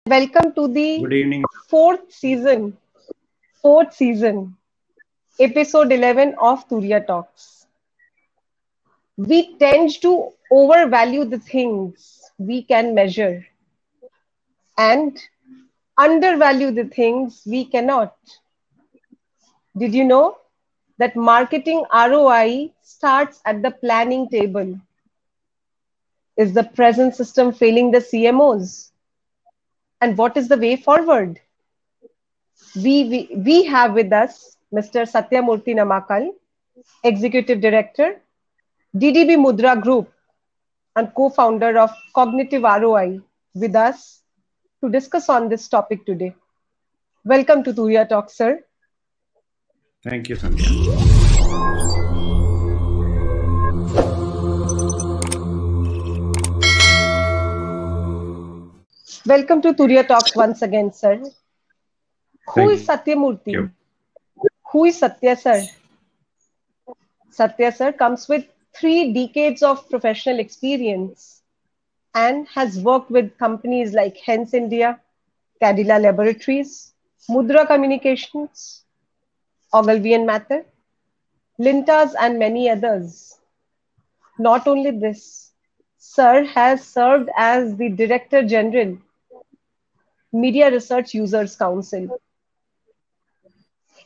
Welcome to the Good evening. fourth season, fourth season, episode 11 of Turiya Talks. We tend to overvalue the things we can measure and undervalue the things we cannot. Did you know that marketing ROI starts at the planning table? Is the present system failing the CMOs? And what is the way forward? We have with us Mr. Satyamurthy Namakal, Executive Director, DDB Mudra Group, and co-founder of Cognitive ROI, with us to discuss on this topic today. Welcome to Turiya Talk, sir. Thank you, Sandhya. Welcome to Turiya Talks once again, sir. Who Thank is Satyamurthy? you. Who is Satya, sir? Satya, sir, comes with 3 decades of professional experience and has worked with companies like Hens India, Cadila Laboratories, Mudra Communications, Ogilvy and Mather, Lintas, and many others. Not only this, Sir has served as the Director General, Media Research Users Council.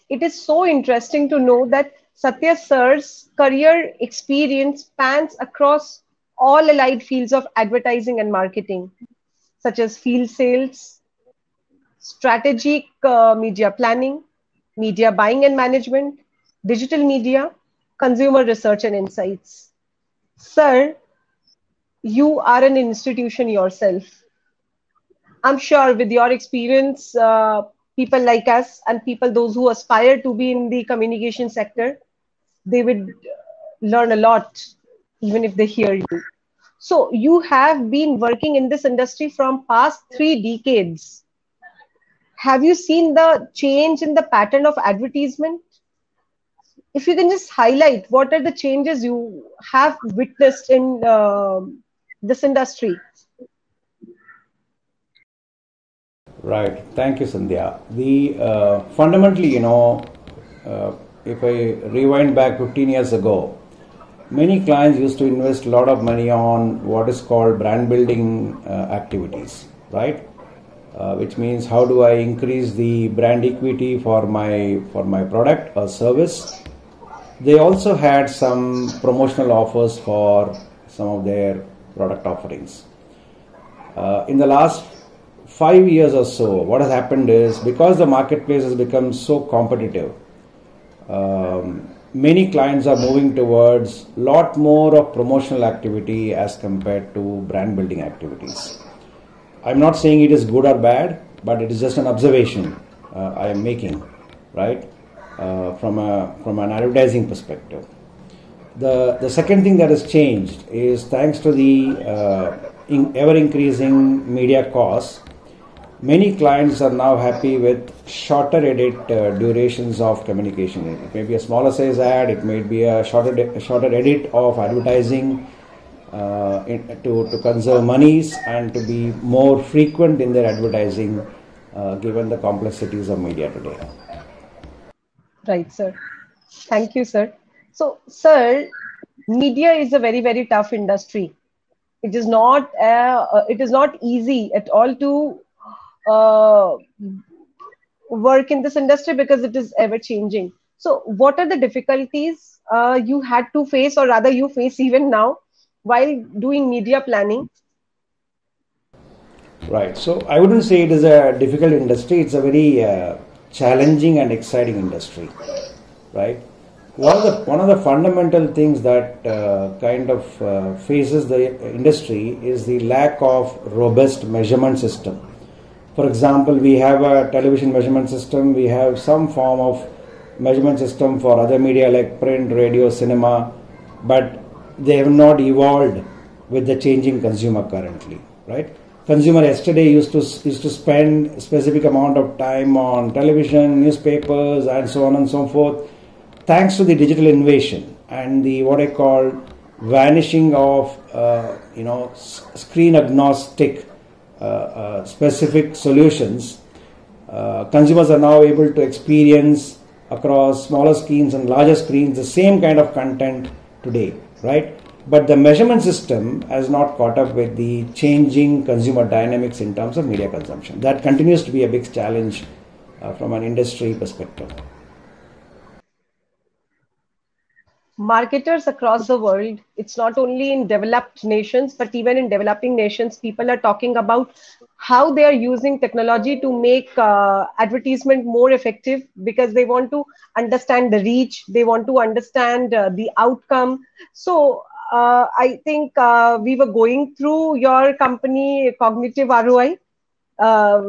It is so interesting to know that Satya Sir's career experience spans across all allied fields of advertising and marketing, such as field sales, strategic media planning, media buying and management, digital media, consumer research and insights. Sir, you are an institution yourself. I'm sure with your experience, people like us and people those who aspire to be in the communication sector, they would learn a lot even if they hear you. So you have been working in this industry from past 3 decades. Have you seen the change in the pattern of advertisement? If you can just highlight what are the changes you have witnessed in this industry. Right. Thank you, Sandhya. The fundamentally, if I rewind back 15 years ago, many clients used to invest a lot of money on what is called brand building activities, right? Which means how do I increase the brand equity for my product or service. They also had some promotional offers for some of their product offerings. In the last 5 years or so, what has happened is because the marketplace has become so competitive, many clients are moving towards a lot more of promotional activity as compared to brand building activities. I'm not saying it is good or bad, but it is just an observation I am making, right? From an advertising perspective. The second thing that has changed is thanks to the ever increasing media costs, many clients are now happy with shorter edit durations of communication. It may be a smaller size ad, it may be a shorter edit of advertising to conserve monies and to be more frequent in their advertising given the complexities of media today. Right, sir. Thank you, sir. So, sir, media is a very, very tough industry. It is not easy at all to work in this industry because it is ever changing. So, what are the difficulties you had to face, or rather, you face even now while doing media planning? Right. So I wouldn't say it is a difficult industry. It's a very challenging and exciting industry, right? One of the fundamental things that faces the industry is the lack of robust measurement system. For example, we have a television measurement system. We have some form of measurement system for other media like print, radio, cinema, but they have not evolved with the changing consumer currently, right? Consumer yesterday used to spend specific amount of time on television, newspapers, and so on and so forth. Thanks to the digital innovation and the what I call vanishing of screen agnostic specific solutions, consumers are now able to experience across smaller screens and larger screens the same kind of content today, right? But the measurement system has not caught up with the changing consumer dynamics in terms of media consumption. That continues to be a big challenge from an industry perspective. Marketers across the world, it's not only in developed nations, but even in developing nations, people are talking about how they are using technology to make advertisement more effective, because they want to understand the reach, they want to understand the outcome. So I think we were going through your company, Cognitive ROI.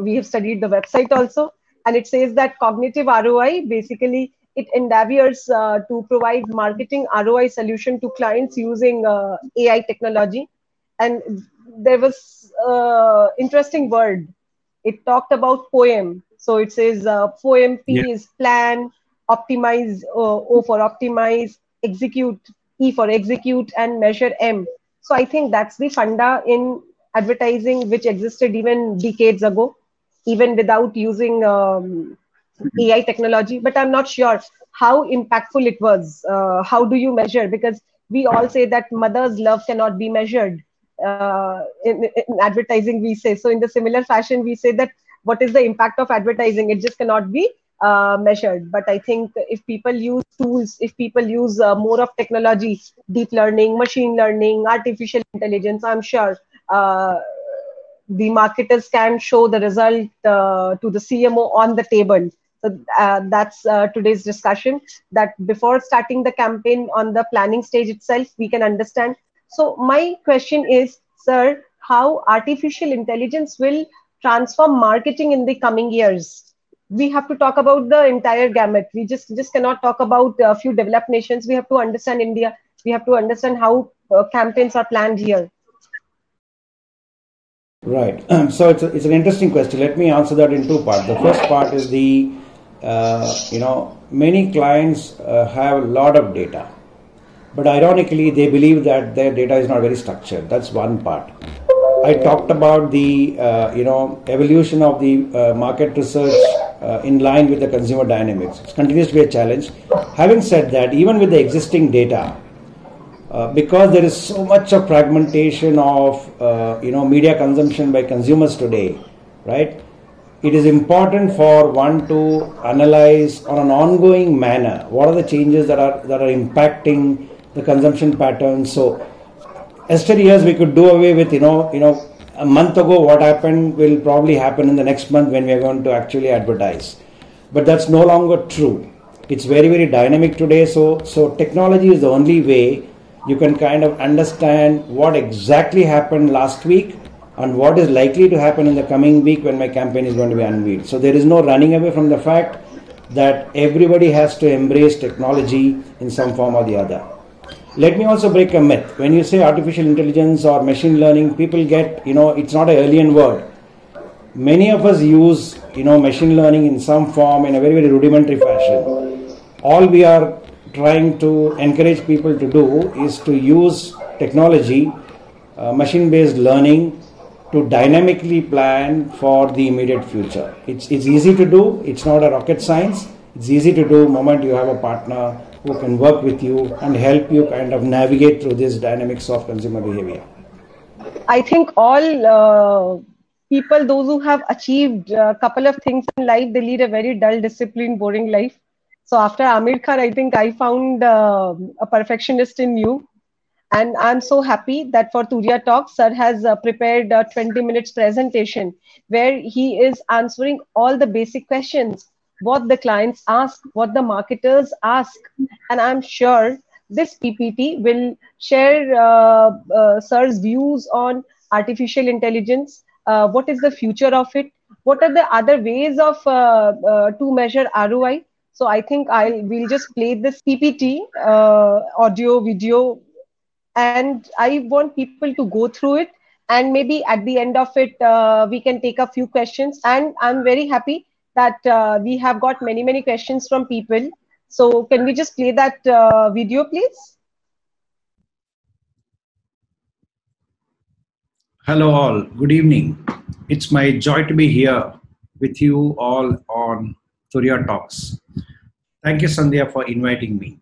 We have studied the website also, and it says that Cognitive ROI basically it endeavors to provide marketing ROI solution to clients using AI technology. And there was interesting word. It talked about POEM. So it says POEM, P is plan, optimize, O for optimize, execute, E for execute, and measure, M. So I think that's the funda in advertising which existed even decades ago, even without using AI technology. But I'm not sure how impactful it was. How do you measure? Because we all say that mother's love cannot be measured. In advertising, we say so. In the similar fashion, we say that what is the impact of advertising? It just cannot be measured. But I think if people use tools, if people use more of technology, deep learning, machine learning, artificial intelligence, I'm sure the marketers can show the result to the CMO on the table. So that's today's discussion, that before starting the campaign on the planning stage itself, we can understand. So my question is, sir, how artificial intelligence will transform marketing in the coming years? We have to talk about the entire gamut. We just cannot talk about a few developed nations. We have to understand India. We have to understand how campaigns are planned here. Right. So it's an interesting question. Let me answer that in two parts. The first part is many clients have a lot of data, but ironically they believe that their data is not very structured. That's one part. I talked about the evolution of the market research in line with the consumer dynamics. It continues to be a challenge. Having said that, even with the existing data, because there is so much of fragmentation of media consumption by consumers today, right? It is important for one to analyze on an ongoing manner what are the changes that are impacting the consumption patterns. So years we could do away with a month ago what happened will probably happen in the next month when we are going to actually advertise, but that's no longer true. It's very, very dynamic today. So technology is the only way you can kind of understand what exactly happened last week and what is likely to happen in the coming week when my campaign is going to be unveiled. So there is no running away from the fact that everybody has to embrace technology in some form or the other. Let me also break a myth. When you say artificial intelligence or machine learning, people get, it's not an alien word. Many of us use, machine learning in some form in a very, very rudimentary fashion. All we are trying to encourage people to do is to use technology, machine-based learning, to dynamically plan for the immediate future. It's easy to do. It's not a rocket science. It's easy to do the moment you have a partner who can work with you and help you kind of navigate through this dynamics of consumer behavior. I think all people, those who have achieved a couple of things in life, they lead a very dull, disciplined, boring life. So after Aamir Khan, I think I found a perfectionist in you. And I'm so happy that for Turiya Talk, sir has prepared a 20 minutes presentation where he is answering all the basic questions, what the clients ask, what the marketers ask. And I'm sure this PPT will share sir's views on artificial intelligence. What is the future of it? What are the other ways of to measure ROI? So I think we'll just play this PPT, audio, video, and I want people to go through it, and maybe at the end of it we can take a few questions. And I'm very happy that we have got many questions from people. So can we just play that video, please? Hello all, good evening. It's my joy to be here with you all on Thuria Talks. Thank you, Sandhya, for inviting me.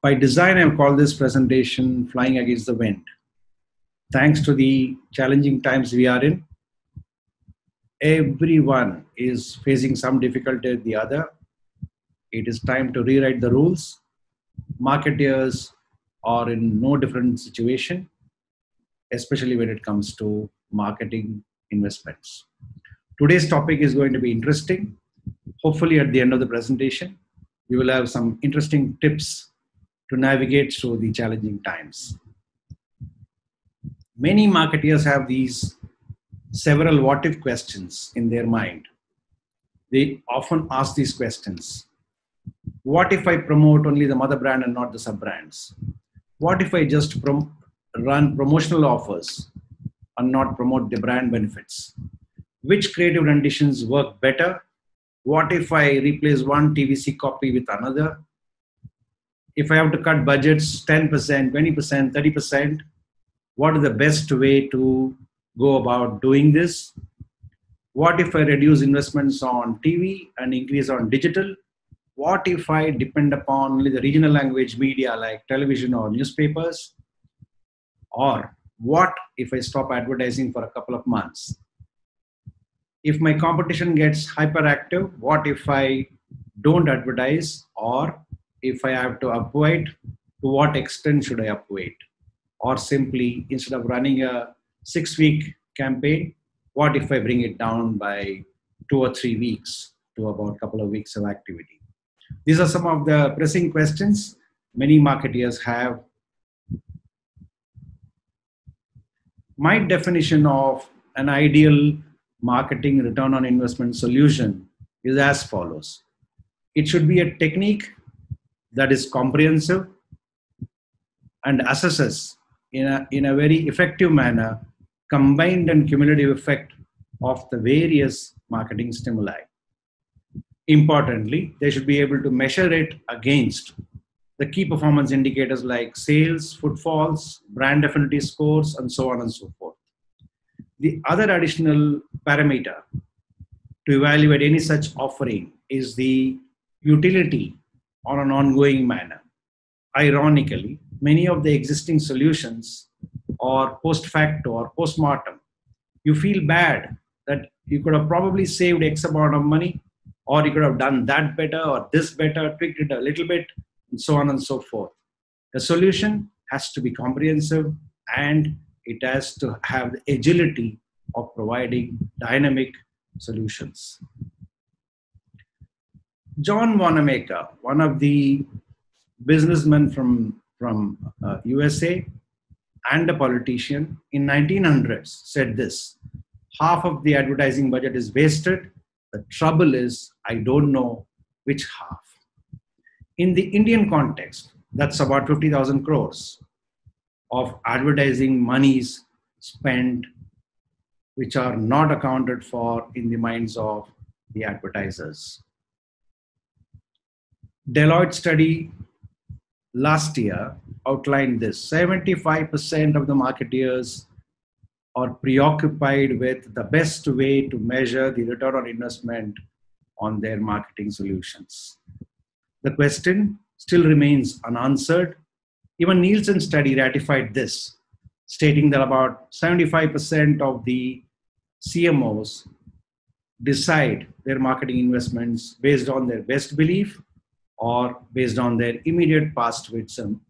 By design, I've called this presentation Flying Against the Wind. Thanks to the challenging times we are in, everyone is facing some difficulty or the other. It is time to rewrite the rules. Marketeers are in no different situation, especially when it comes to marketing investments. Today's topic is going to be interesting. Hopefully at the end of the presentation, you will have some interesting tips to navigate through the challenging times. Many marketeers have these several what if questions in their mind. They often ask these questions. What if I promote only the mother brand and not the sub brands? What if I just run promotional offers and not promote the brand benefits? Which creative renditions work better? What if I replace one TVC copy with another? If I have to cut budgets 10%, 20%, 30%, what is the best way to go about doing this? What if I reduce investments on TV and increase on digital? What if I depend upon only the regional language media like television or newspapers? Or what if I stop advertising for a couple of months? If my competition gets hyperactive, what if I don't advertise? Or if I have to upweight, to what extent should I upweight? Or simply, instead of running a 6-week campaign, what if I bring it down by 2 or 3 weeks to about a couple of weeks of activity? These are some of the pressing questions many marketeers have. My definition of an ideal marketing return on investment solution is as follows. It should be a technique that is comprehensive and assesses in a very effective manner combined and cumulative effect of the various marketing stimuli. Importantly, they should be able to measure it against the key performance indicators like sales, footfalls, brand affinity scores, and so on and so forth. The other additional parameter to evaluate any such offering is the utility on an ongoing manner. Ironically, many of the existing solutions are post facto or post mortem. You feel bad that you could have probably saved X amount of money, or you could have done that better or this better, tweaked it a little bit, and so on and so forth. The solution has to be comprehensive and it has to have the agility of providing dynamic solutions. John Wanamaker, one of the businessmen from USA and a politician in 1900s, said this: half of the advertising budget is wasted. The trouble is, I don't know which half. In the Indian context, that's about 50,000 crores of advertising monies spent, which are not accounted for in the minds of the advertisers. Deloitte study last year outlined this. 75% of the marketeers are preoccupied with the best way to measure the return on investment on their marketing solutions. The question still remains unanswered. Even Nielsen study ratified this, stating that about 75% of the CMOs decide their marketing investments based on their best belief or based on their immediate past wisdom,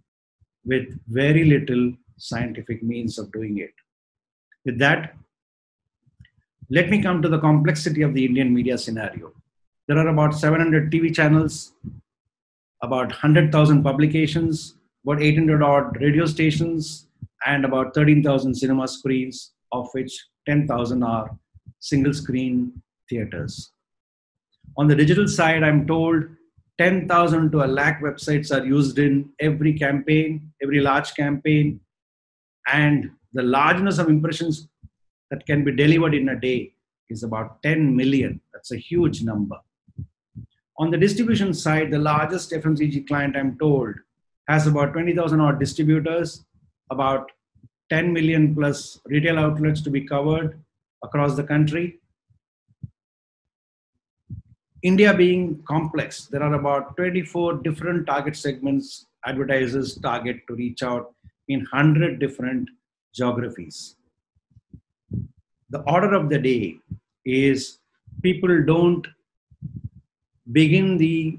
with very little scientific means of doing it. With that, let me come to the complexity of the Indian media scenario. There are about 700 TV channels, about 100,000 publications, about 800 odd radio stations, and about 13,000 cinema screens, of which 10,000 are single screen theaters. On the digital side, I'm told 10,000 to a lakh websites are used in every campaign, every large campaign, and the largeness of impressions that can be delivered in a day is about 10 million. That's a huge number. On the distribution side, the largest FMCG client, I'm told, has about 20,000 odd distributors, about 10 million plus retail outlets to be covered, across the country. India being complex, there are about 24 different target segments advertisers target to reach out in 100 different geographies. The order of the day is people don't begin the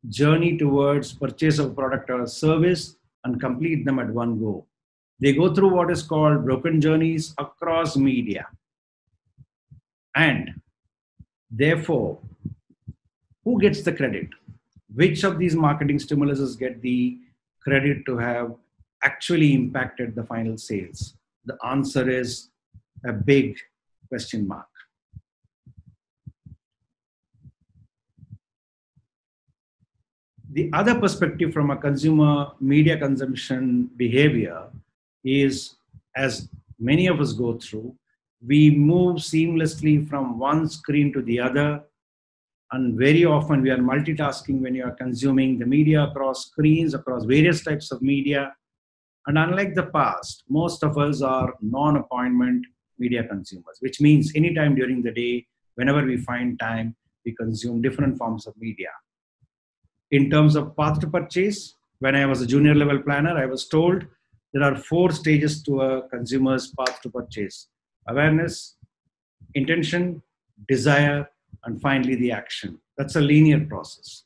journey towards purchase of a product or a service and complete them at one go. They go through what is called broken journeys across media. And therefore, who gets the credit? Which of these marketing stimuluses get the credit to have actually impacted the final sales? The answer is a big question mark. The other perspective from a consumer media consumption behavior is, as many of us go through, we move seamlessly from one screen to the other. And very often we are multitasking when you are consuming the media across screens, across various types of media. And unlike the past, most of us are non-appointment media consumers, which means anytime during the day, whenever we find time, we consume different forms of media. In terms of path to purchase, when I was a junior level planner, I was told there are 4 stages to a consumer's path to purchase: awareness, intention, desire, and finally the action. That's a linear process.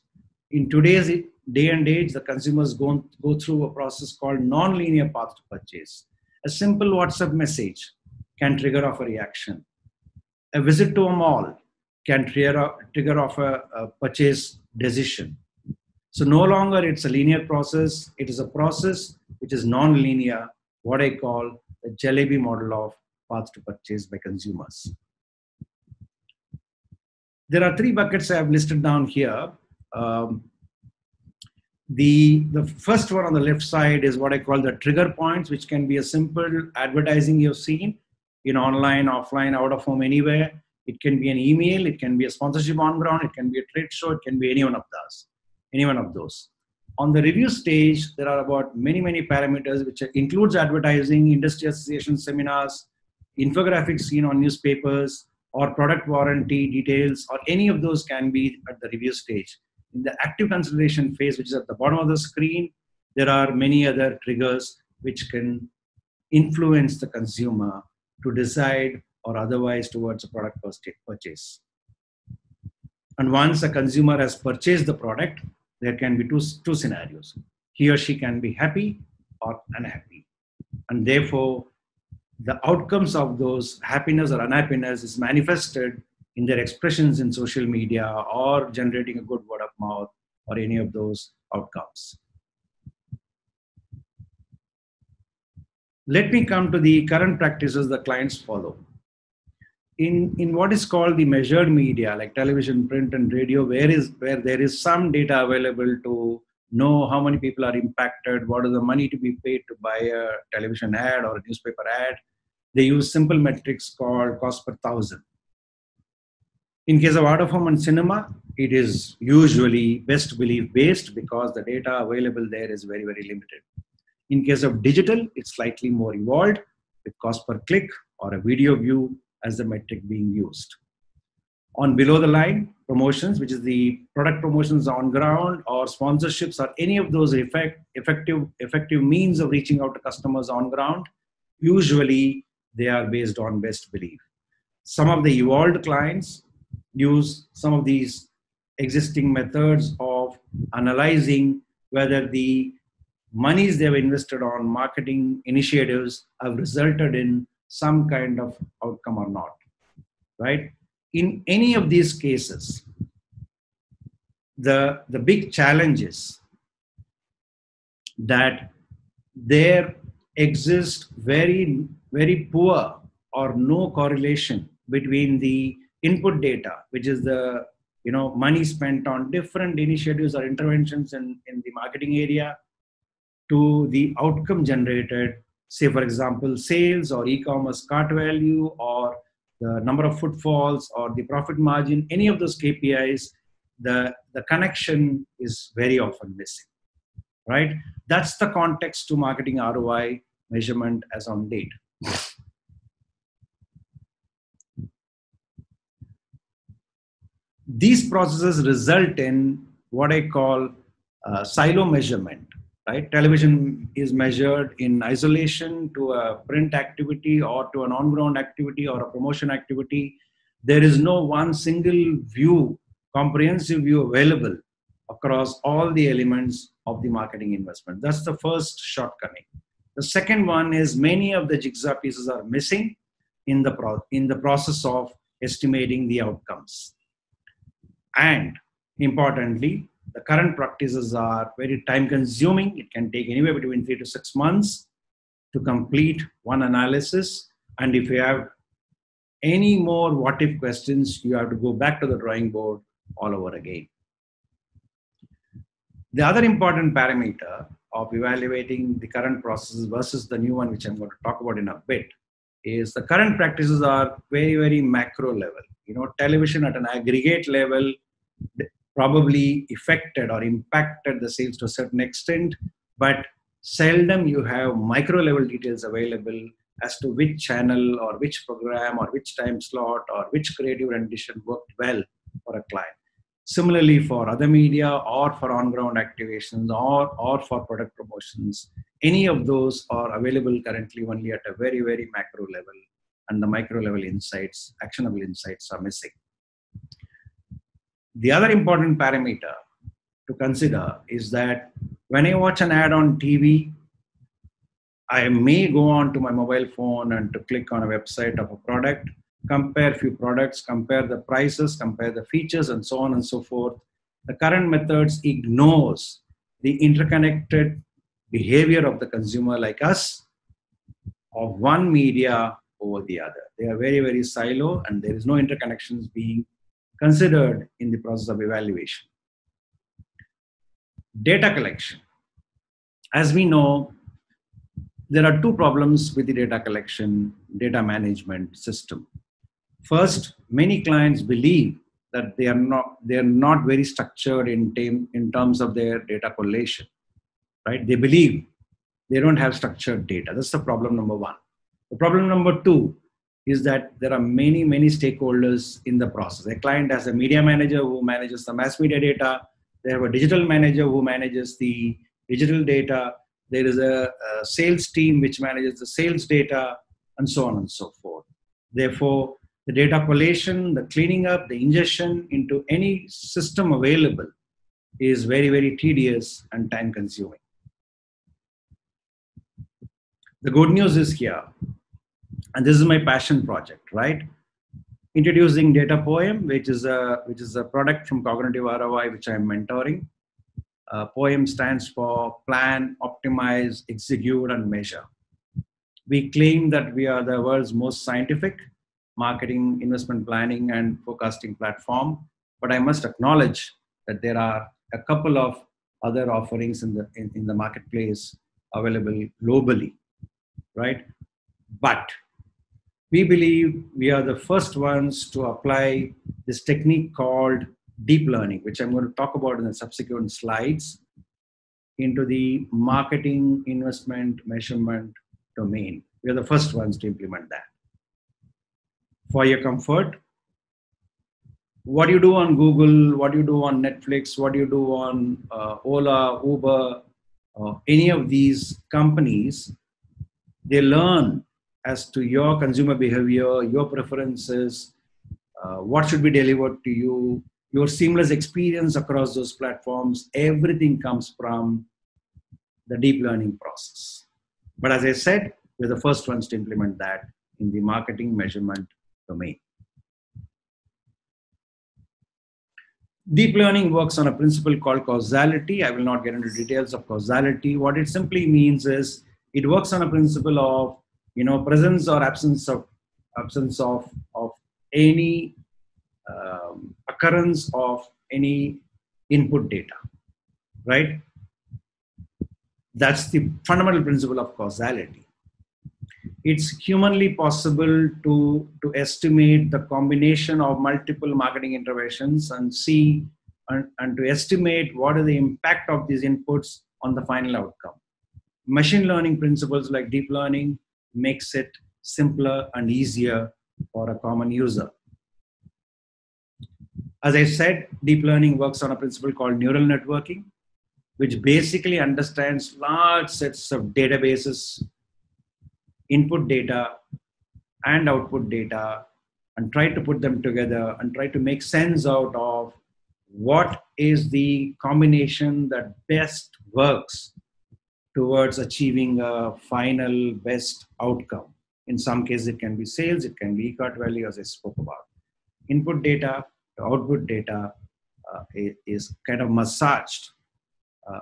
In today's day and age, the consumers go through a process called non-linear path to purchase. A simple WhatsApp message can trigger off a reaction. A visit to a mall can trigger off a purchase decision. So no longer it's a linear process, it is a process which is non-linear, what I call the Jalebi model of path to purchase by consumers. There are 3 buckets I have listed down here. The first one on the left side is what I call the trigger points, which can be a simple advertising you've seen in online, offline, out of home, anywhere. It can be an email, it can be a sponsorship on ground, it can be a trade show, it can be any one of those. On the review stage, there are about many parameters, which includes advertising, industry association seminars, infographics seen on newspapers, or product warranty details, or any of those can be at the review stage. In the active consideration phase, which is at the bottom of the screen, there are many other triggers which can influence the consumer to decide or otherwise towards a product purchase. And once a consumer has purchased the product, there can be two scenarios. He or she can be happy or unhappy. And therefore, the outcomes of those happiness or unhappiness is manifested in their expressions in social media or generating a good word of mouth or any of those outcomes. Let me come to the current practices the clients follow. In what is called the measured media, like television, print, and radio, where there is some data available to know how many people are impacted, what is the money to be paid to buy a television ad or a newspaper ad, they use simple metrics called cost per thousand. In case of out of home and cinema, it is usually best belief based because the data available there is very limited. In case of digital, it's slightly more evolved with cost per click or a video view as the metric being used. On below the line promotions, which is the product promotions on ground or sponsorships or any of those effective means of reaching out to customers on ground, usually they are based on best belief. Some of the evolved clients use some of these existing methods of analyzing whether the monies they've invested on marketing initiatives have resulted in some kind of outcome or not, right? In any of these cases, the big challenge is that there exists very poor or no correlation between the input data, which is the money spent on different initiatives or interventions in the marketing area, to the outcome generated, say for example, sales or e-commerce cart value or the number of footfalls or the profit margin, any of those KPIs, the connection is very often missing, right? That's the context to marketing ROI measurement as on date. These processes result in what I call silo measurement. Right? Television is measured in isolation to a print activity or to an on-ground activity or a promotion activity. There is no one single view, comprehensive view available across all the elements of the marketing investment. That's the first shortcoming. The second one is many of the jigsaw pieces are missing in the process of estimating the outcomes. And importantly, the current practices are very time consuming. It can take anywhere between 3 to 6 months to complete one analysis. And if you have any more what if questions, you have to go back to the drawing board all over again. The other important parameter of evaluating the current processes versus the new one, which I'm going to talk about in a bit, is the current practices are very, very macro level. Television at an aggregate level probably affected or impacted the sales to a certain extent, but seldom you have micro level details available as to which channel or which program or which time slot or which creative rendition worked well for a client. Similarly, for other media or for on-ground activations or for product promotions, any of those are available currently only at a very, very macro level, and the micro level insights, actionable insights, are missing. The other important parameter to consider is that when I watch an ad on TV, I may go on to my mobile phone and to click on a website of a product, compare few products, compare the prices, compare the features, and so on and so forth. The current methods ignores the interconnected behavior of the consumer like us of one media over the other. They are very, very silo, and there is no interconnections being considered in the process of evaluation. Data collection. As we know, there are two problems with the data collection, data management system. First, many clients believe that they are not very structured in terms of their data collation, right? They believe they don't have structured data. That's the problem number one. The problem number two is that there are many, many stakeholders in the process. A client has a media manager who manages the mass media data. They have a digital manager who manages the digital data. There is a sales team which manages the sales data, and so on and so forth. Therefore, the data collation, the cleaning up, the ingestion into any system available is very, very tedious and time consuming. The good news is here, and this is my passion project, right? Introducing Data Poem, which is a product from Cognitive ROI, which I'm mentoring. POEM stands for Plan, Optimize, Execute, and Measure. We claim that we are the world's most scientific marketing, investment planning, and forecasting platform, but I must acknowledge that there are a couple of other offerings in the marketplace available globally, right? But we believe we are the first ones to apply this technique called deep learning, which I'm going to talk about in the subsequent slides, into the marketing, investment, measurement domain. We are the first ones to implement that. For your comfort, what you do on Google, what you do on Netflix, what you do on Ola, Uber, any of these companies, they learn as to your consumer behavior, your preferences, what should be delivered to you, your seamless experience across those platforms. Everything comes from the deep learning process. But as I said, we're the first ones to implement that in the marketing measurement domain. Deep learning works on a principle called causality. I will not get into details of causality. What it simply means is it works on a principle of presence or absence of any occurrence of any input data, right? That's the fundamental principle of causality. It's humanly possible to estimate the combination of multiple marketing interventions and see and to estimate what is the impact of these inputs on the final outcome. Machine learning principles like deep learning makes it simpler and easier for a common user. As I said, deep learning works on a principle called neural networking, which basically understands large sets of databases, input data and output data, and try to put them together and try to make sense out of what is the combination that best works towards achieving a final best outcome. In some cases, it can be sales, it can be ECOT value, as I spoke about. Input data to output data is kind of massaged,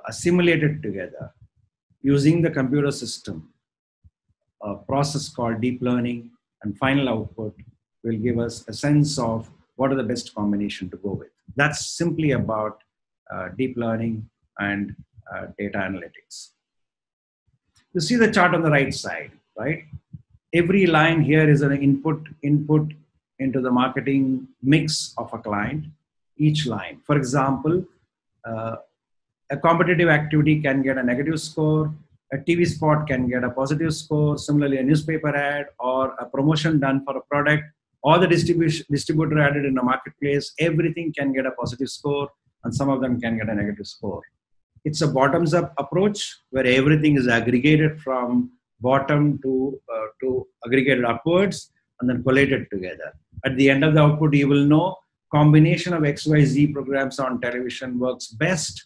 assimilated together using the computer system, a process called deep learning, and final output will give us a sense of what are the best combination to go with. That's simply about deep learning and data analytics. You see the chart on the right side, right? Every line here is an input into the marketing mix of a client, each line. For example, a competitive activity can get a negative score, a TV spot can get a positive score, similarly a newspaper ad or a promotion done for a product or the distributor added in a marketplace, everything can get a positive score and some of them can get a negative score. It's a bottoms-up approach where everything is aggregated from bottom to aggregated upwards and then collated together. At the end of the output, you will know combination of XYZ programs on television works best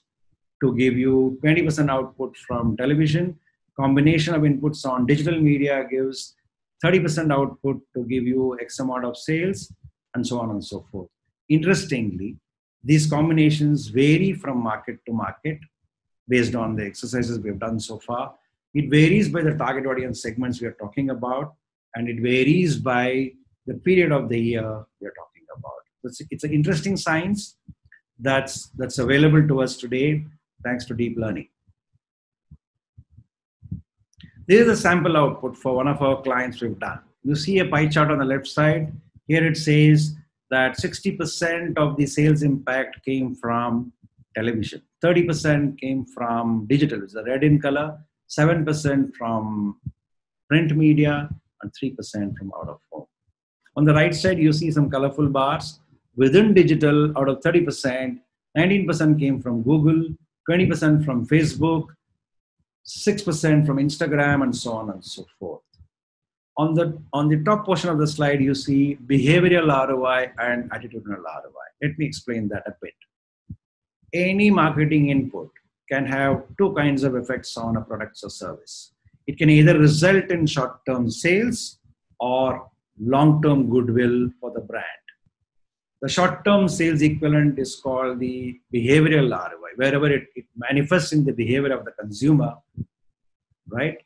to give you 20% output from television. Combination of inputs on digital media gives 30% output to give you X amount of sales, and so on and so forth. Interestingly, these combinations vary from market to market based on the exercises we have done so far. It varies by the target audience segments we are talking about, and it varies by the period of the year we are talking about. It's an interesting science that's available to us today thanks to deep learning. This is a sample output for one of our clients we've done. You see a pie chart on the left side. Here it says that 60% of the sales impact came from television. 30% came from digital, it's the red in color, 7% from print media, and 3% from out of home. On the right side, you see some colorful bars. Within digital, out of 30%, 19% came from Google, 20% from Facebook, 6% from Instagram, and so on and so forth. On the top portion of the slide, you see behavioral ROI and attitudinal ROI. Let me explain that a bit. Any marketing input can have two kinds of effects on a product or service. It can either result in short-term sales or long-term goodwill for the brand. The short-term sales equivalent is called the behavioral ROI, wherever it manifests in the behavior of the consumer, right,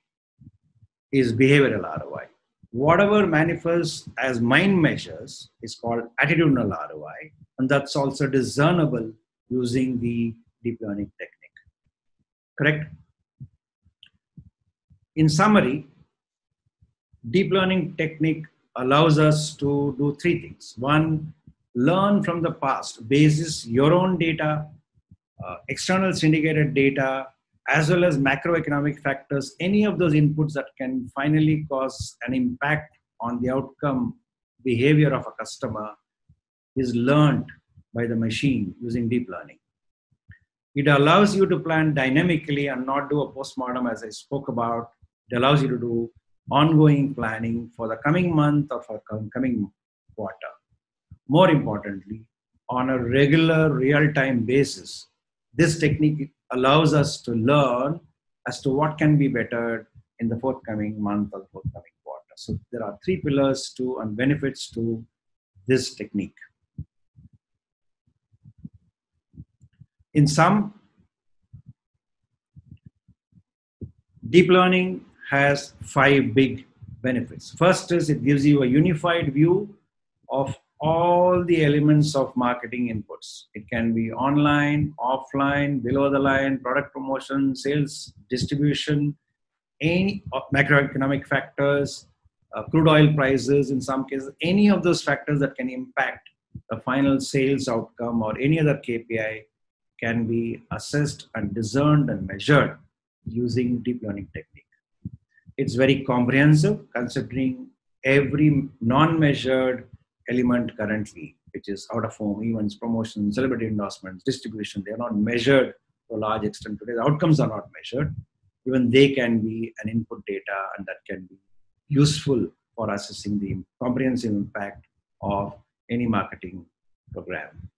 is behavioral ROI. Whatever manifests as mind measures is called attitudinal ROI, and that's also discernible using the deep learning technique. Correct? In summary, deep learning technique allows us to do three things. One, learn from the past, basis your own data, external syndicated data, as well as macroeconomic factors, any of those inputs that can finally cause an impact on the outcome behavior of a customer is learned by the machine using deep learning. It allows you to plan dynamically and not do a postmortem as I spoke about. It allows you to do ongoing planning for the coming month or for coming quarter. More importantly, on a regular real-time basis, this technique allows us to learn as to what can be better in the forthcoming month or forthcoming quarter. So there are three pillars to and benefits to this technique. In sum, deep learning has 5 big benefits. First is it gives you a unified view of all the elements of marketing inputs. It can be online, offline, below the line, product promotion, sales, distribution, any macroeconomic factors, crude oil prices in some cases, any of those factors that can impact the final sales outcome or any other KPI can be assessed and discerned and measured using deep learning technique. It's very comprehensive considering every non-measured element currently. which is out of home events, promotions, celebrity endorsements, distribution. They are not measured to a large extent today. The outcomes are not measured. Even they can be an input data, and that can be useful for assessing the comprehensive impact of any marketing program.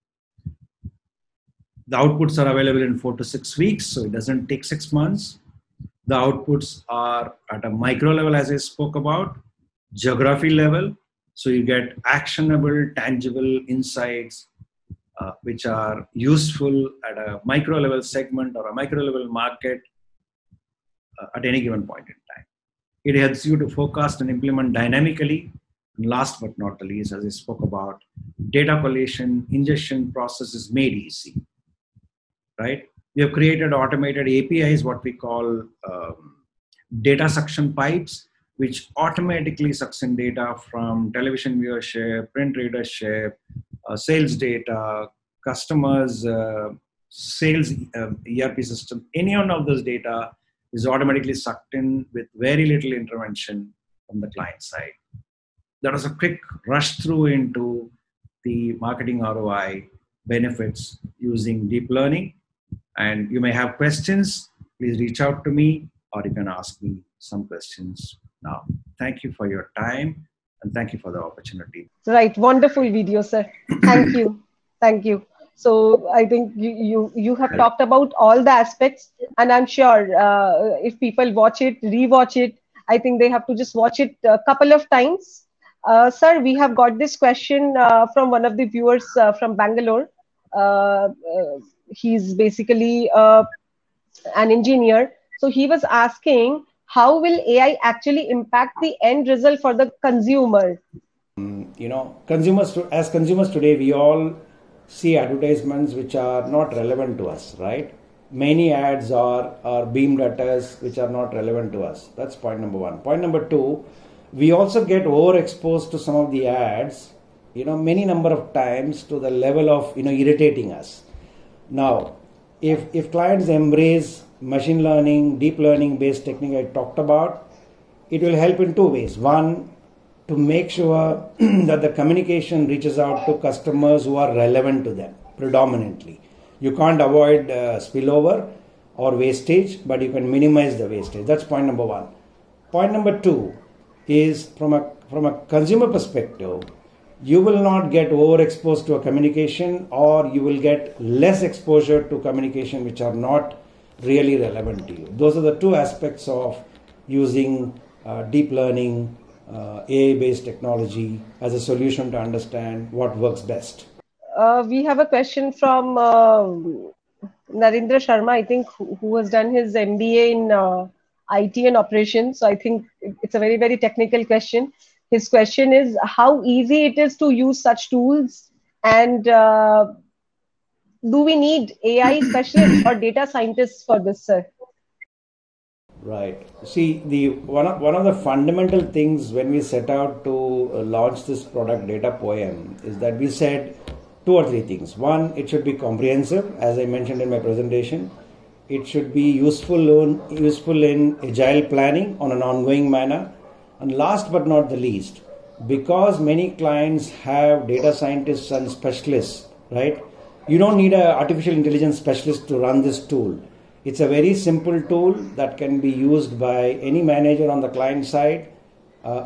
The outputs are available in 4 to 6 weeks, so it doesn't take 6 months. The outputs are at a micro level, as I spoke about, geography level. So you get actionable, tangible insights, which are useful at a micro level segment or a micro level market at any given point in time. It helps you to forecast and implement dynamically. And last but not the least, as I spoke about, data collation, ingestion process is made easy, right? We have created automated APIs, what we call data suction pipes, which automatically sucks in data from television viewership, print readership, sales data, customers, sales ERP system. Any one of those data is automatically sucked in with very little intervention from the client side. That was a quick rush through into the marketing ROI benefits using deep learning. And you may have questions, please reach out to me, or you can ask me some questions now. Thank you for your time, and thank you for the opportunity. Right, wonderful video, sir. Thank you. Thank you. So I think you have talked about all the aspects, and I'm sure if people watch it, rewatch it, I think they have to just watch it a couple of times. Sir, we have got this question from one of the viewers from Bangalore. He's basically an engineer. So he was asking, how will AI actually impact the end result for the consumer? As consumers today, we all see advertisements which are not relevant to us, right? Many ads are beamed at us which are not relevant to us. That's point number one. Point number two, we also get overexposed to some of the ads, many number of times to the level of, irritating us. Now, if clients embrace machine learning, deep learning based technique I talked about, it will help in two ways. One, to make sure that the communication reaches out to customers who are relevant to them predominantly. You can't avoid spillover or wastage, but you can minimize the wastage. That's point number one. Point number two is from a consumer perspective, you will not get overexposed to a communication, or you will get less exposure to communication which are not really relevant to you. Those are the two aspects of using deep learning, AI-based technology as a solution to understand what works best. We have a question from Narendra Sharma, I think, who has done his MBA in IT and operations. So I think it's a very, very technical question. His question is how easy it is to use such tools, and do we need AI specialists or data scientists for this, sir? Right. See, one of the fundamental things when we set out to launch this product, Data Poem, is that we said 2 or 3 things. One, it should be comprehensive, as I mentioned in my presentation. It should be useful in agile planning on an ongoing manner. And last but not the least, because many clients have data scientists and specialists, right? You don't need an artificial intelligence specialist to run this tool. It's a very simple tool that can be used by any manager on the client side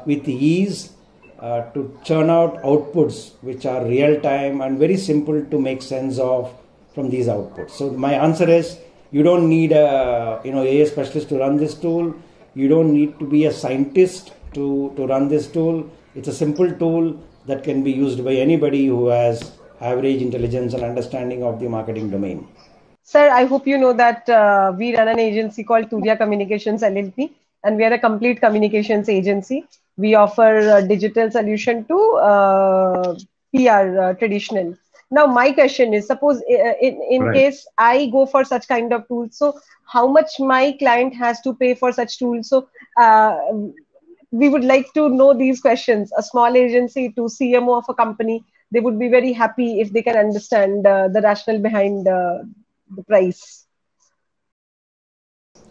with ease to churn out outputs which are real time and very simple to make sense of from these outputs. So my answer is, you don't need a AI specialist to run this tool. You don't need to be a scientist to run this tool. It's a simple tool that can be used by anybody who has average intelligence and understanding of the marketing domain. Sir, I hope you know that we run an agency called Turiya Communications LLP, and we are a complete communications agency. We offer a digital solution to PR traditional. Now, my question is, suppose in Right. case I go for such kind of tools, so how much my client has to pay for such tools? So we would like to know these questions. A small agency to CMO of a company, they would be very happy if they can understand the rationale behind the price.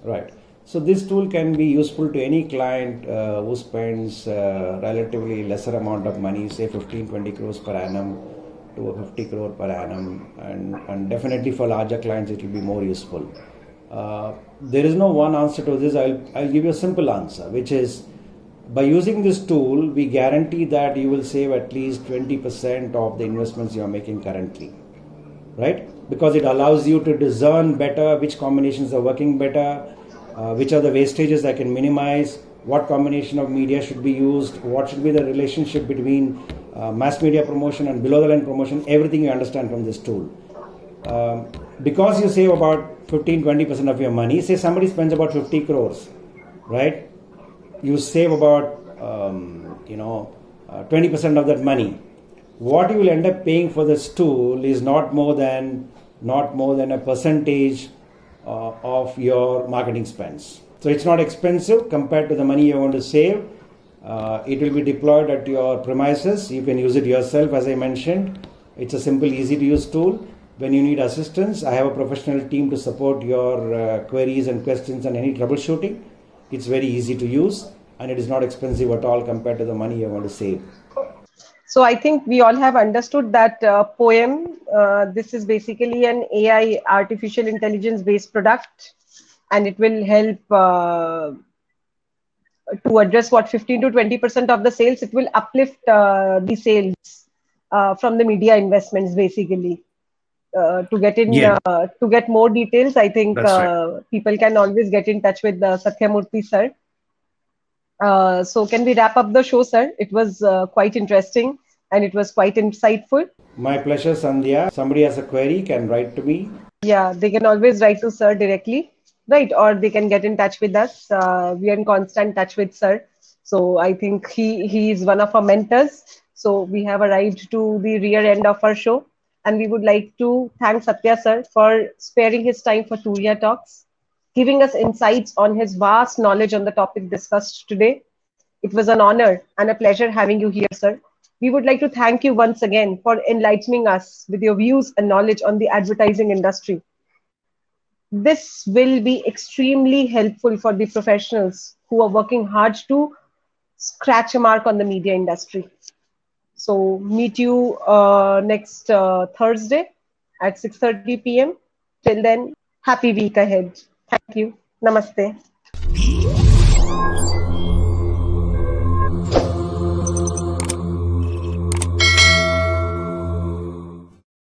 Right. So this tool can be useful to any client who spends relatively lesser amount of money, say 15-20 crores per annum, to 50 crore per annum, and definitely for larger clients it will be more useful. There is no one answer to this. I'll give you a simple answer, which is, by using this tool, we guarantee that you will save at least 20% of the investments you are making currently, right? Because it allows you to discern better which combinations are working better, which are the wastages I can minimize, what combination of media should be used, what should be the relationship between mass media promotion and below the line promotion. Everything you understand from this tool. Because you save about 15-20% of your money, say somebody spends about 50 crores, right? You save about 20% of that money. What you will end up paying for this tool is not more than a percentage of your marketing spends. So it's not expensive compared to the money you want to save. It will be deployed at your premises. You can use it yourself, as I mentioned. It's a simple, easy to use tool. When you need assistance, I have a professional team to support your queries and questions and any troubleshooting. It's very easy to use, and it is not expensive at all compared to the money you want to save. So I think we all have understood that Poem, this is basically an AI, artificial intelligence based product, and it will help to address what 15 to 20% of the sales. It will uplift the sales from the media investments, basically. To get more details, I think people can always get in touch with Satyamurthy sir. So can we wrap up the show, sir? It was quite interesting and it was quite insightful. My pleasure, Sandhya. Somebody has a query, can write to me. Yeah, they can always write to sir directly, right? Or they can get in touch with us. We are in constant touch with sir. So I think he is one of our mentors. So we have arrived to the rear end of our show. And we would like to thank Satya sir for sparing his time for Turiya Talks, giving us insights on his vast knowledge on the topic discussed today. It was an honor and a pleasure having you here, sir. We would like to thank you once again for enlightening us with your views and knowledge on the advertising industry. This will be extremely helpful for the professionals who are working hard to scratch a mark on the media industry. So meet you next Thursday at 6:30 p.m. Till then, happy week ahead. Thank you. Namaste.